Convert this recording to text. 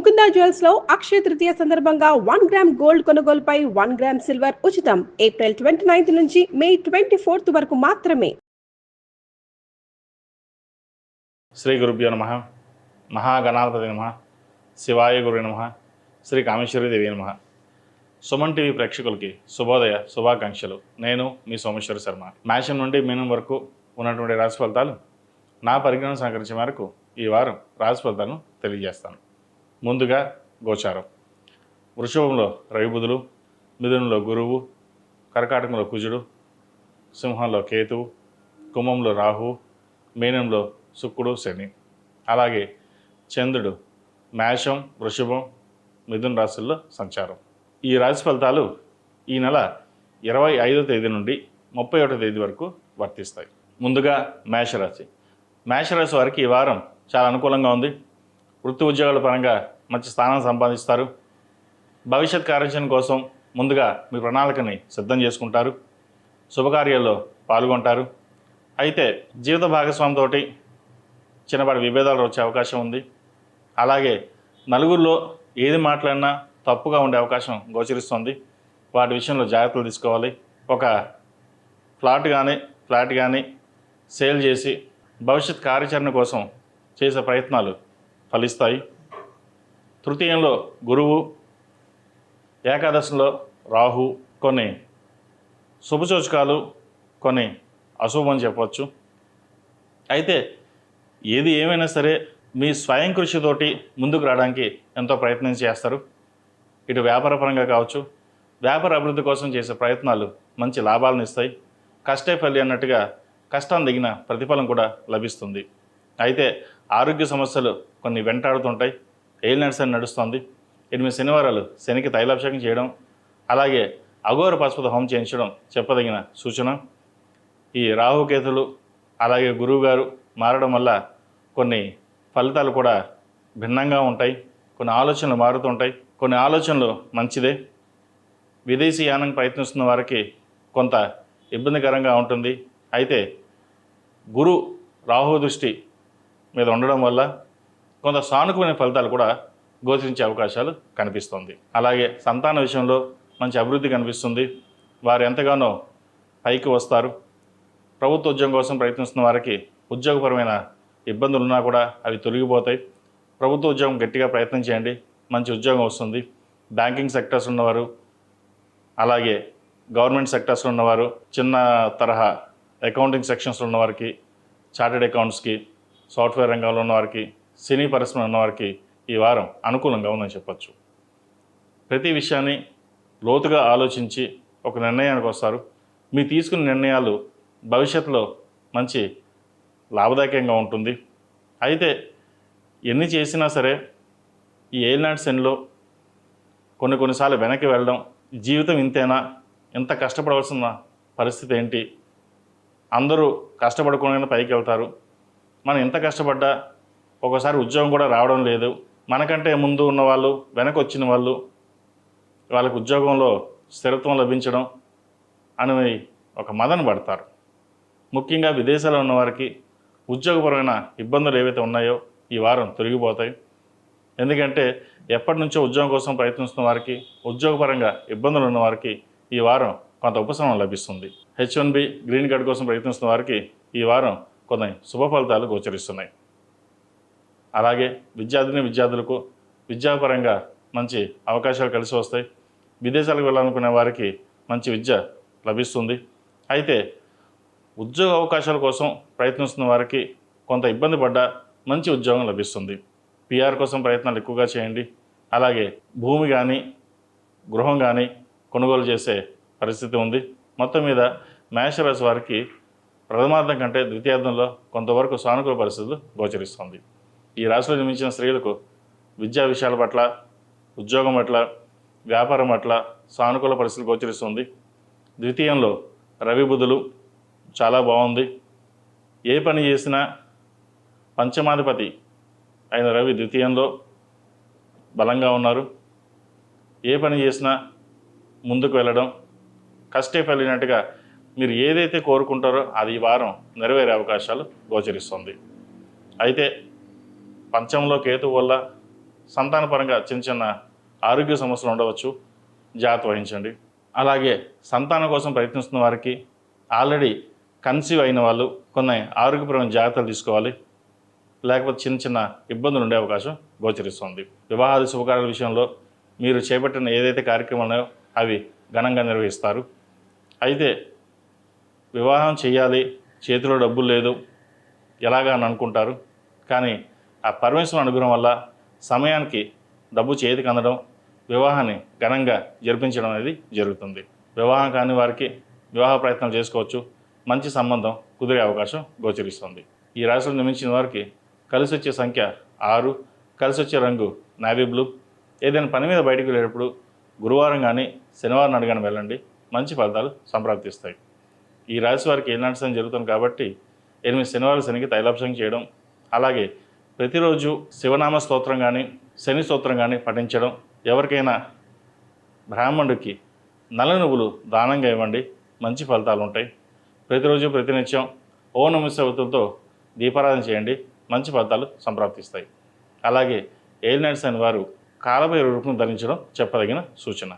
Mukunda jewels లో అక్షయ తృతీయ సందర్భంగా 1 gram gold కొనుగోలుపై 1 గ్రామ్ సిల్వర్ ఉచితం. ఏప్రిల్ 29 నుంచి మే 24 వరకు మాత్రమే. శ్రీ గురుభ్యో నమః. మహాగణాధిపతి నమః. శివాయ గురు నమః. శ్రీ కామేశ్వరి దేవి నమః. సుమన్ టీవీ ప్రేక్షకులకి శుభోదయ శుభాకాంక్షలు. నేను మీ సోమేశ్వర శర్మ. మేషం నుండి మీనం వరకు ఉన్నటువంటి రాశి ఫలితాలు నా పరిజ్ఞానం సహకరించే మేరకు ఈ వారం రాశి ఫలితాలను తెలియజేస్తాను. ముందుగా గోచారం. వృషభంలో రవి బుధులు, మిథునంలో గురువు, కర్కాటకంలో కుజుడు, సింహంలో కేతువు, కుంభంలో రాహువు, మీనంలో శుక్రుడు శని. అలాగే చంద్రుడు మేషం, వృషభం, మిథున రాశుల్లో సంచారం. ఈ రాశి ఫలితాలు ఈ నెల 25వ తేదీ నుండి 31వ తేదీ వరకు వర్తిస్తాయి. ముందుగా మేషరాశి. మేషరాశి వారికి ఈ వారం చాలా అనుకూలంగా ఉంది. వృత్తి ఉద్యోగాల పరంగా మంచి స్థానం సంపాదిస్తారు. భవిష్యత్ కార్యాచరణ కోసం ముందుగా మీ ప్రణాళికని సిద్ధం చేసుకుంటారు. శుభకార్యాల్లో పాల్గొంటారు. అయితే జీవిత భాగస్వామితో చిన్నపాటి విభేదాలు వచ్చే అవకాశం ఉంది. అలాగే నలుగురిలో ఏది మాట్లాడినా తప్పుగా ఉండే అవకాశం గోచరిస్తుంది. వాటి విషయంలో జాగ్రత్తలు తీసుకోవాలి. ఒక ఫ్లాట్ కానీ సేల్ చేసి భవిష్యత్ కార్యాచరణ కోసం చేసే ప్రయత్నాలు ఫలిస్తాయి. తృతీయంలో గురువు, ఏకాదశంలో రాహు. కొన్ని శుభసూచకాలు, కొన్ని అశుభం చెప్పవచ్చు. అయితే ఏది ఏమైనా సరే మీ స్వయం కృషితోటి ముందుకు రావడానికి ఎంతో ప్రయత్నం చేస్తారు. ఇటు వ్యాపారపరంగా కావచ్చు, వ్యాపార అభివృద్ధి కోసం చేసే ప్రయత్నాలు మంచి లాభాలను ఇస్తాయి. కష్టే ఫలి అన్నట్టుగా కష్టం తగిన ప్రతిఫలం కూడా లభిస్తుంది. అయితే ఆరోగ్య సమస్యలు కొన్ని వెంటాడుతుంటాయి. ఏలినాటి శని నడుస్తుంది. 8 శనివారాలు శనికి తైలాభిషేకం చేయడం, అలాగే అఘోర పశుపత హోమం చేయించడం చెప్పదగిన సూచన. ఈ రాహుకేతులు అలాగే గురువుగారు మారడం వల్ల కొన్ని ఫలితాలు కూడా భిన్నంగా ఉంటాయి. కొన్ని ఆలోచనలు మారుతుంటాయి. కొన్ని ఆలోచనలు మంచిదే. విదేశీ యానం ప్రయత్నిస్తున్న వారికి కొంత ఇబ్బందికరంగా ఉంటుంది. అయితే గురు రాహు దృష్టి మీద ఉండడం వల్ల కొంత సానుకూలమైన ఫలితాలు కూడా గోచరించే అవకాశాలు కనిపిస్తుంది. అలాగే సంతాన విషయంలో మంచి అభివృద్ధి కనిపిస్తుంది. వారు ఎంతగానో పైకి వస్తారు. ప్రభుత్వ ఉద్యోగం కోసం ప్రయత్నిస్తున్న వారికి ఉద్యోగపరమైన ఇబ్బందులు ఉన్నా కూడా అవి తొలగిపోతాయి. ప్రభుత్వ ఉద్యోగం గట్టిగా ప్రయత్నం చేయండి, మంచి ఉద్యోగం వస్తుంది. బ్యాంకింగ్ సెక్టర్స్ ఉన్నవారు, అలాగే గవర్నమెంట్ సెక్టర్స్లో ఉన్నవారు, చిన్న తరహా అకౌంటింగ్ సెక్షన్స్లో ఉన్నవారికి, చార్టెడ్ అకౌంట్స్కి, సాఫ్ట్వేర్ రంగంలో ఉన్నవారికి, సినీ పరిశ్రమలో ఉన్నవారికి ఈ వారం అనుకూలంగా ఉందని చెప్పచ్చు. ప్రతి విషయాన్ని లోతుగా ఆలోచించి ఒక నిర్ణయానికి వస్తారు. మీ తీసుకున్న నిర్ణయాలు భవిష్యత్తులో మంచి లాభదాయకంగా ఉంటుంది. అయితే ఎన్ని చేసినా సరే ఈ ఏలినాటి శనిలో కొన్నిసార్లు వెనక్కి వెళ్ళడం, జీవితం ఇంతేనా, ఇంత కష్టపడవలసిన పరిస్థితి ఏంటి, అందరూ కష్టపడకుండా పైకి వెళ్తారు, మనం ఎంత కష్టపడ్డా ఒకసారి ఉద్యోగం కూడా రావడం లేదు, మనకంటే ముందు ఉన్న వాళ్ళు, వెనక వచ్చిన వాళ్ళు, వాళ్ళకి ఉద్యోగంలో స్థిరత్వం లభించడం అని ఒక మదన పడతారు. ముఖ్యంగా విదేశాల్లో ఉన్నవారికి ఉద్యోగపరమైన ఇబ్బందులు ఏవైతే ఉన్నాయో ఈ వారం తొలగిపోతాయి. ఎందుకంటే ఎప్పటి నుంచో ఉద్యోగం కోసం ప్రయత్నిస్తున్న వారికి, ఉద్యోగపరంగా ఇబ్బందులు ఉన్న వారికి ఈ వారం కొంత ఉపశమనం లభిస్తుంది. H1B గ్రీన్ కార్డ్ కోసం ప్రయత్నిస్తున్న వారికి ఈ వారం కొన్ని శుభ ఫలితాలు గోచరిస్తున్నాయి. అలాగే విద్యార్థులకు విద్యాపరంగా మంచి అవకాశాలు కలిసి వస్తాయి. విదేశాలకు వెళ్ళాలనుకునే వారికి మంచి విద్య లభిస్తుంది. అయితే ఉద్యోగ అవకాశాల కోసం ప్రయత్నిస్తున్న వారికి కొంత ఇబ్బంది పడ్డా మంచి ఉద్యోగం లభిస్తుంది. PR కోసం ప్రయత్నాలు ఎక్కువగా చేయండి. అలాగే భూమి కానీ గృహం కానీ కొనుగోలు చేసే పరిస్థితి ఉంది. మొత్తం మీద మేషరాశి వారికి ప్రథమార్థం కంటే ద్వితీయార్థంలో కొంతవరకు సానుకూల పరిస్థితులు గోచరిస్తుంది. ఈ రాశిలో జన్మించిన స్త్రీలకు విద్యా విషయాల పట్ల, ఉద్యోగం పట్ల, వ్యాపారం పట్ల సానుకూల పరిస్థితులు గోచరిస్తుంది. ద్వితీయంలో రవి బుధులు చాలా బాగుంది. ఏ పని చేసినా పంచమాధిపతి అయిన రవి ద్వితీయంలో బలంగా ఉన్నారు. ఏ పని చేసినా ముందుకు వెళ్ళడం, కష్టే ఫలినట్టుగా మీరు ఏదైతే కోరుకుంటారో అది ఈ వారం నెరవేరే అవకాశాలు గోచరిస్తుంది. అయితే పంచంలో కేతు వల్ల సంతానపరంగా చిన్న చిన్న ఆరోగ్య సమస్యలు ఉండవచ్చు, జాగ్రత్త వహించండి. అలాగే సంతానం కోసం ప్రయత్నిస్తున్న వారికి, ఆల్రెడీ కన్సీవ్ అయిన వాళ్ళు కొన్ని ఆరోగ్యపరమైన జాగ్రత్తలు తీసుకోవాలి, లేకపోతే చిన్న చిన్న ఇబ్బందులు ఉండే అవకాశం గోచరిస్తుంది. వివాహాది శుభకార్యాల విషయంలో మీరు చేపట్టిన ఏదైతే కార్యక్రమాలు ఉన్నాయో అవి ఘనంగా నిర్వహిస్తారు. అయితే వివాహం చేయాలి, చేతిలో డబ్బులు లేదు ఎలాగా అని అనుకుంటారు. కానీ ఆ పరమేశ్వరుని అనుగ్రహం వల్ల సమయానికి డబ్బు చేతికి అందడం, వివాహాన్ని ఘనంగా జరిపించడం అనేది జరుగుతుంది. వివాహం కాని వారికి వివాహ ప్రయత్నాలు చేసుకోవచ్చు, మంచి సంబంధం కుదిరే అవకాశం గోచరిస్తుంది. ఈ రాశిలో జన్మించిన వారికి కలిసి వచ్చే సంఖ్య 6, కలిసి వచ్చే రంగు నావీ బ్లూ. ఏదైనా పని మీద బయటకు వెళ్ళేటప్పుడు గురువారం కానీ శనివారం నాడు కానీ వెళ్ళండి, మంచి ఫలితాలు సంప్రాప్తిస్తాయి. ఈ రాశి వారికి ఏనాటి శని జరుగుతుంది కాబట్టి 8 శనివారాల శనికి తైలాభిషేకం చేయడం, అలాగే ప్రతిరోజు శివనామ స్తోత్రం కానీ శని స్తోత్రం కానీ పఠించడం, ఎవరికైనా బ్రాహ్మణుడికి నల్ల నువ్వులు దానంగా ఇవ్వండి, మంచి ఫలితాలు ఉంటాయి. ప్రతిరోజు ప్రతినిత్యం ఓం నమః శివాయతో దీపారాధన చేయండి, మంచి ఫలితాలు సంప్రాప్తిస్తాయి. అలాగే ఏలినాటి శని వారు కాలభైరవ రూపం ధరించడం చెప్పదగిన సూచన.